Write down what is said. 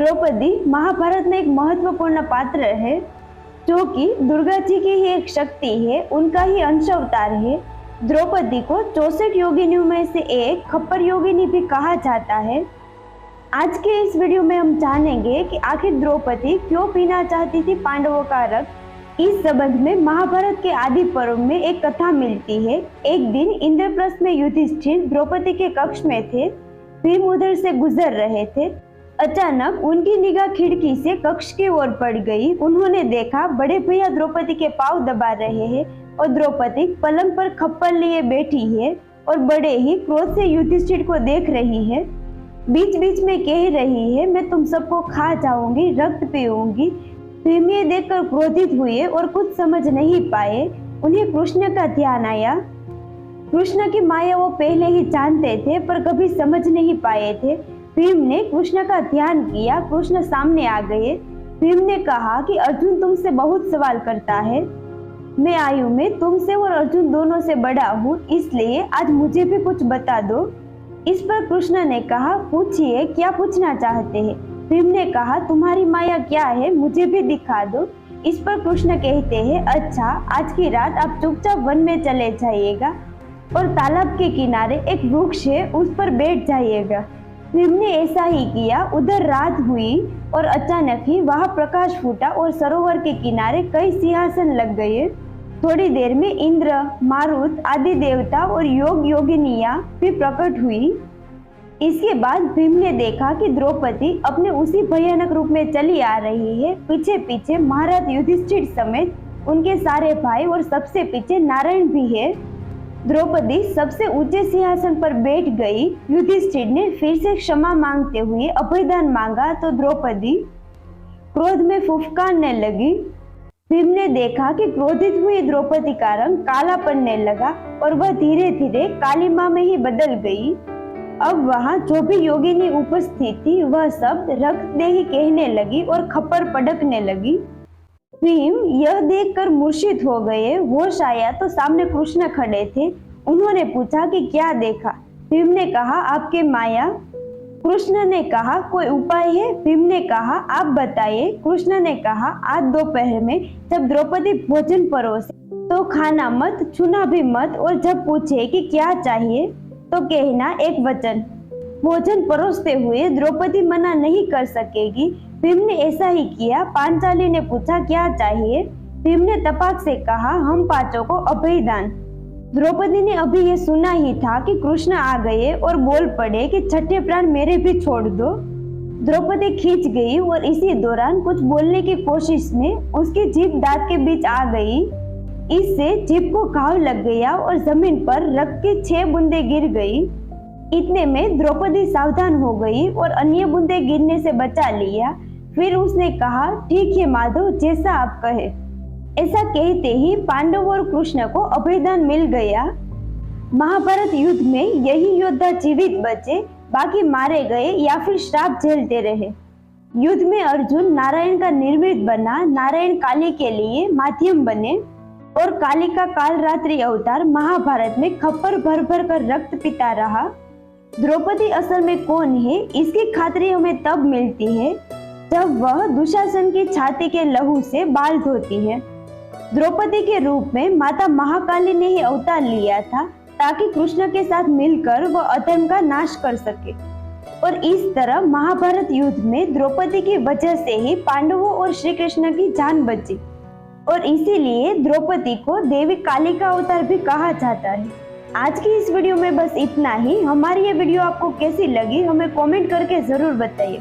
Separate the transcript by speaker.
Speaker 1: द्रौपदी महाभारत में एक महत्वपूर्ण पात्र है जो कि दुर्गा जी की ही एक शक्ति है, उनका ही अंश अवतार है। द्रौपदी को 64 योगिनियों में से एक खप्पर योगिनी भी कहा जाता है। आज के इस वीडियो में हम जानेंगे कि आखिर द्रौपदी क्यों पीना चाहती थी पांडवों का रक्त। इस संबंध में महाभारत के आदि पर्व में एक कथा मिलती है। एक दिन इंद्रप्रस्थ में युधिष्ठिर द्रौपदी के कक्ष में थे। भीम उधर से गुजर रहे थे। अचानक उनकी निगाह खिड़की से कक्ष की ओर पड़ गई। उन्होंने देखा बड़े भैया द्रौपदी के पांव दबा रहे हैं और द्रौपदी पलंग पर खप्पर लिए बैठी है और बड़े ही क्रोध से युधिष्ठिर को देख रही है। बीच बीच में कह रही है, मैं तुम सबको खा जाऊंगी, रक्त पीऊंगी। भीम ये देखकर क्रोधित हुए और कुछ समझ नहीं पाए। उन्हें कृष्ण का ध्यान आया। कृष्ण की माया वो पहले ही जानते थे पर कभी समझ नहीं पाए थे। भीम ने कृष्ण का ध्यान किया। कृष्ण सामने आ गए। भीम ने कहा कि अर्जुन तुमसे बहुत सवाल करता है। मैं आयु में तुमसे और अर्जुन दोनों से बड़ा हूँ, इसलिए आज मुझे भी कुछ बता दो। इस पर कृष्ण ने कहा, पूछिए क्या पूछना चाहते हैं। भीम ने कहा, तुम्हारी माया क्या है, मुझे भी दिखा दो। इस पर कृष्ण कहते हैं, अच्छा आज की रात आप चुपचाप वन में चले जाइएगा और तालाब के किनारे एक वृक्ष है, उस पर बैठ जाइएगा। भीम ने ऐसा ही किया। उधर रात हुई और अचानक ही वहां प्रकाश फूटा और सरोवर के किनारे कई सिंहासन लग गए। थोड़ी देर में इंद्र, मारुत आदि देवता और योग योगिनियां भी प्रकट हुई। इसके बाद भीम ने देखा कि द्रौपदी अपने उसी भयानक रूप में चली आ रही है। पीछे पीछे महाराज युधिष्ठिर समेत उनके सारे भाई और सबसे पीछे नारायण भी है। द्रौपदी सबसे ऊंचे सिंहासन पर बैठ गई। युधिष्ठिर ने फिर से क्षमा मांगते हुए अभयदान मांगा तो द्रौपदी क्रोध में फुफकारने लगी। भीम ने देखा कि क्रोधित हुई द्रौपदी का रंग काला पड़ने लगा और वह धीरे धीरे काली मां में ही बदल गई। अब वहां जो भी योगिनी उपस्थित थी वह सब रक्त दे ही कहने लगी और खप्पर पटकने लगी। भीम यह देखकर मूर्छित हो गए। होश आया तो सामने कृष्ण खड़े थे। उन्होंने पूछा कि क्या देखा। भीम ने कहा, आपके माया। कृष्ण ने कहा, कोई उपाय है। भीम ने कहा, आप बताइए। कृष्ण ने कहा, आज दोपहर में जब द्रौपदी भोजन परोसे तो खाना मत, छूना भी मत, और जब पूछे कि क्या चाहिए तो कहना एक वचन। भोजन परोसते हुए द्रौपदी मना नहीं कर सकेगी। भीम ने ऐसा ही किया। पांचाली ने पूछा क्या चाहिए। भीम ने तपाक से कहा, हम पांचों को अभयदान। द्रौपदी ने अभी ये सुना ही था कि कृष्ण आ गए और बोल पड़े कि छठे प्राण मेरे भी छोड़ दो। द्रौपदी खींच गई और इसी दौरान कुछ बोलने की कोशिश में उसकी जीभ दांत के बीच आ गई। इससे जीभ को घाव लग गया और जमीन पर रक्त की 6 बूंदें गिर गई। इतने में द्रौपदी सावधान हो गई और अन्य बूंदें गिरने से बचा लिया। फिर उसने कहा, ठीक है माधव, जैसा आप कहे। ऐसा कहते ही पांडव और कृष्ण को अभयदान मिल गया। महाभारत युद्ध में यही योद्धा जीवित बचे, बाकी मारे गए या फिर श्राप झेलते रहे। युद्ध में अर्जुन नारायण का निर्मित बना। नारायण काली के लिए माध्यम बने और काली का कालरात्रि अवतार महाभारत में खप्पर भर भर कर रक्त पीता रहा। द्रौपदी असल में कौन है, इसकी खातिरी हमें तब मिलती है जब वह दुशासन की छाती के लहू से बाल धोती है। द्रौपदी के रूप में माता महाकाली ने ही अवतार लिया था ताकि कृष्ण के साथ मिलकर वह अधर्म का नाश कर सके। और इस तरह महाभारत युद्ध में द्रौपदी की वजह से ही पांडवों और श्री कृष्ण की जान बची और इसीलिए द्रौपदी को देवी काली का अवतार भी कहा जाता है। आज की इस वीडियो में बस इतना ही। हमारी ये वीडियो आपको कैसी लगी हमें कमेंट करके जरूर बताइए।